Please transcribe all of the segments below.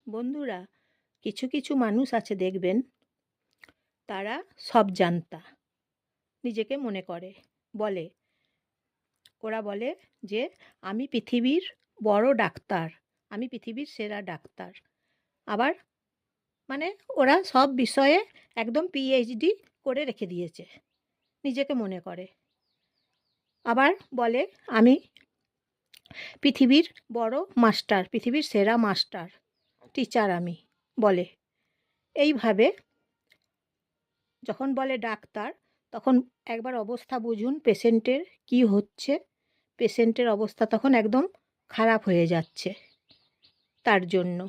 বন্ধুরা, কিছু কিছু মানুষ আছে দেখবেন, তারা সব জানতা নিজেকে মনে করে। বলে ওরা বলে যে আমি পৃথিবীর বড় ডাক্তার, আমি পৃথিবীর সেরা ডাক্তার। আবার মানে ওরা সব বিষয়ে একদম পিএইচডি করে রেখে দিয়েছে, নিজেকে মনে করে। আবার বলে আমি পৃথিবীর বড় মাস্টার, পৃথিবীর সেরা মাস্টার, টিচার আমি বলে। এইভাবে যখন বলে ডাক্তার, তখন একবার অবস্থা বুঝুন পেশেন্টের কি হচ্ছে। পেশেন্টের অবস্থা তখন একদম খারাপ হয়ে যাচ্ছে তার জন্য।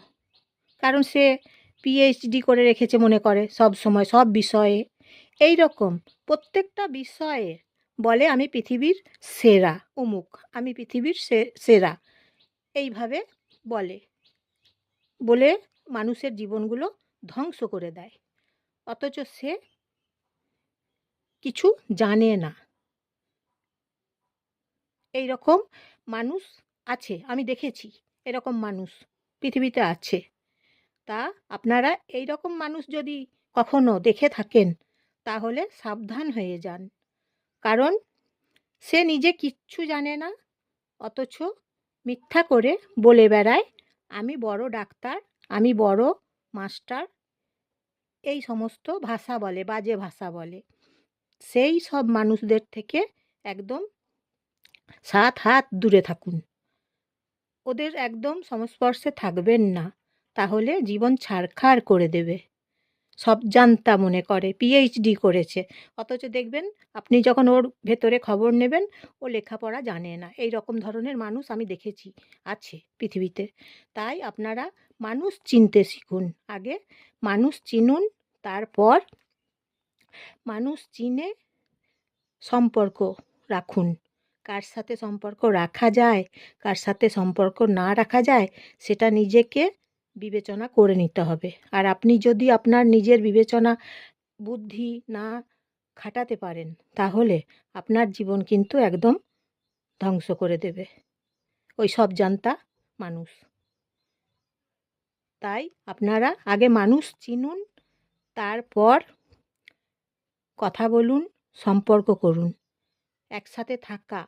কারণ সে পিএইচডি করে রেখেছে মনে করে সব সময় সব বিষয়ে। এই রকম প্রত্যেকটা বিষয়ে বলে আমি পৃথিবীর সেরা অমুক, আমি পৃথিবীর সেরা। এইভাবে বলে বলে মানুষের জীবনগুলো ধ্বংস করে দেয়। অথচ সে কিছু জানে না। এই রকম মানুষ আছে, আমি দেখেছি এরকম মানুষ পৃথিবীতে আছে। তা আপনারা এই রকম মানুষ যদি কখনো দেখে থাকেন, তাহলে সাবধান হয়ে যান। কারণ সে নিজে কিচ্ছু জানে না, অথচ মিথ্যা করে বলে বেড়ায় আমি বড় ডাক্তার, আমি বড় মাস্টার। এই সমস্ত ভাষা বলে, বাজে ভাষা বলে। সেই সব মানুষদের থেকে একদম 7 হাত দূরে থাকুন। ওদের একদম সংস্পর্শে থাকবেন না, তাহলে জীবন ছারখার করে দেবে। সব জানতা মনে করে, পিএইচডি করেছে, অথচ দেখবেন আপনি যখন ওর ভেতরে খবর নেবেন, ও লেখাপড়া জানে না। এই রকম ধরনের মানুষ আমি দেখেছি আছে পৃথিবীতে। তাই আপনারা মানুষ চিনতে শিখুন। আগে মানুষ চিনুন, তারপর মানুষ চিনে সম্পর্ক রাখুন। কার সাথে সম্পর্ক রাখা যায়, কার সাথে সম্পর্ক না রাখা যায়, সেটা নিজেকে বিবেচনা করে নিতে হবে। আর আপনি যদি আপনার নিজের বিবেচনা বুদ্ধি না খাটাতে পারেন, তাহলে আপনার জীবন কিন্তু একদম ধ্বংস করে দেবে ওই সব জানতা মানুষ। তাই আপনারা আগে মানুষ চিনুন, তারপর কথা বলুন, সম্পর্ক করুন। একসাথে থাকা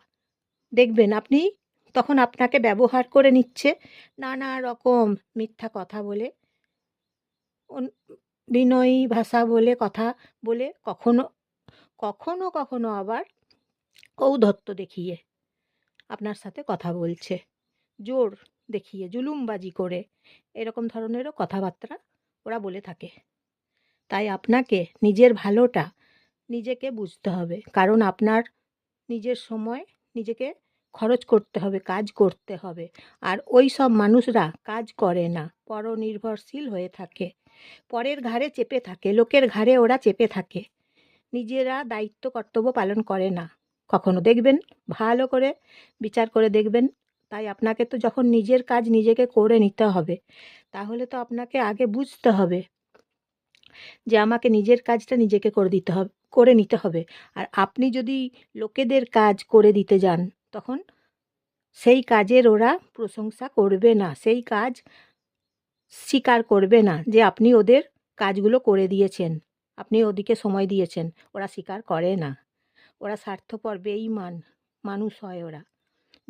দেখবেন আপনি তখন আপনাকে ব্যবহার করে নিচ্ছে নানা রকম মিথ্যা কথা বলে, বিনয়ী ভাষা বলে, কথা বলে, কখনো কখনো কখনো আবার ঔদ্ধত্য দেখিয়ে আপনার সাথে কথা বলছে, জোর দেখিয়ে, জুলুমবাজি করে। এরকম ধরনেরও কথাবার্তা ওরা বলে থাকে। তাই আপনাকে নিজের ভালোটা নিজেকে বুঝতে হবে। কারণ আপনার নিজের সময় নিজেকে খরচ করতে হবে, কাজ করতে হবে। আর ওই সব মানুষরা কাজ করে না, পরনির্ভরশীল হয়ে থাকে, পরের ঘাড়ে চেপে থাকে, লোকের ঘাড়ে ওরা চেপে থাকে, নিজেরা দায়িত্ব কর্তব্য পালন করে না কখনো। দেখবেন, ভালো করে বিচার করে দেখবেন। তাই আপনাকে তো যখন নিজের কাজ নিজেকে করে নিতে হবে, তাহলে তো আপনাকে আগে বুঝতে হবে যে আমাকে নিজের কাজটা নিজেকে করে নিতে হবে। আর আপনি যদি লোকেদের কাজ করে দিতে যান, তখন সেই কাজের ওরা প্রশংসা করবে না, সেই কাজ স্বীকার করবে না যে আপনি ওদের কাজগুলো করে দিয়েছেন, আপনি ওদিকে সময় দিয়েছেন। ওরা স্বীকার করে না। ওরা স্বার্থপর, বেঈমান মানুষ হয়, ওরা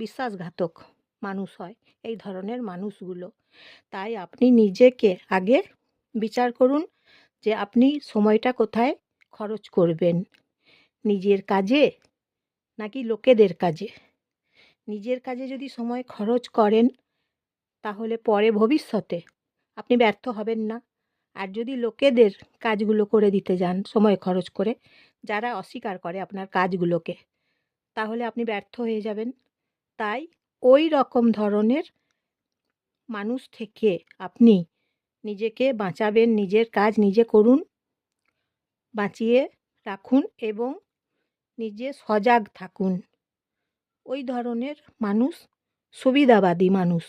বিশ্বাসঘাতক মানুষ হয় এই ধরনের মানুষগুলো। তাই আপনি নিজেকে আগে বিচার করুন যে আপনি সময়টা কোথায় খরচ করবেন, নিজের কাজে নাকি লোকেদের কাজে। নিজের কাজে যদি সময় খরচ করেন, তাহলে পরে ভবিষ্যতে আপনি ব্যর্থ হবেন না। আর যদি লোকেদের কাজগুলো করে দিতে যান সময় খরচ করে, যারা অস্বীকার করে আপনার কাজগুলোকে, তাহলে আপনি ব্যর্থ হয়ে যাবেন। তাই ওই রকম ধরনের মানুষ থেকে আপনি নিজেকে বাঁচাবেন, নিজের কাজ নিজে করুন, বাঁচিয়ে রাখুন এবং নিজে সজাগ থাকুন। ওই ধরনের মানুষ সুবিধাবাদী মানুষ,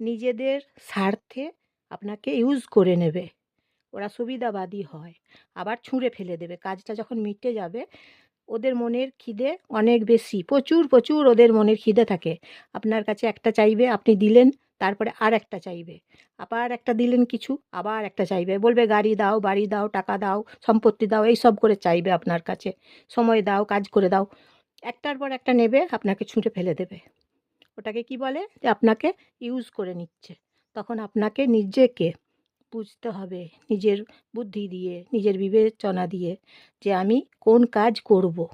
নিজেদের স্বার্থে আপনাকে ইউজ করে নেবে। ওরা সুবিধাবাদী হয়, আবার ছুঁড়ে ফেলে দেবে। কাজটা যখন মিটে যাবে, ওদের মনের খিদে অনেক বেশি, প্রচুর প্রচুর ওদের মনের খিদে থাকে। আপনার কাছে একটা চাইবে, আপনি দিলেন, তারপরে আর একটা চাইবে, আবার একটা দিলেন কিছু, আবার একটা চাইবে, বলবে গাড়ি দাও, বাড়ি দাও, টাকা দাও, সম্পত্তি দাও, এই সব করে চাইবে আপনার কাছে, সময় দাও, কাজ করে দাও। একটার পর একটা নেবে, আপনাকে ছুঁড়ে ফেলে দেবে। ওটাকে কি বলে? যে আপনাকে ইউজ করে নিচ্ছে। তখন আপনাকে নিজেকে বুঝতে হবে, নিজের বুদ্ধি দিয়ে, নিজের বিবেচনা দিয়ে, যে আমি কোন কাজ করব।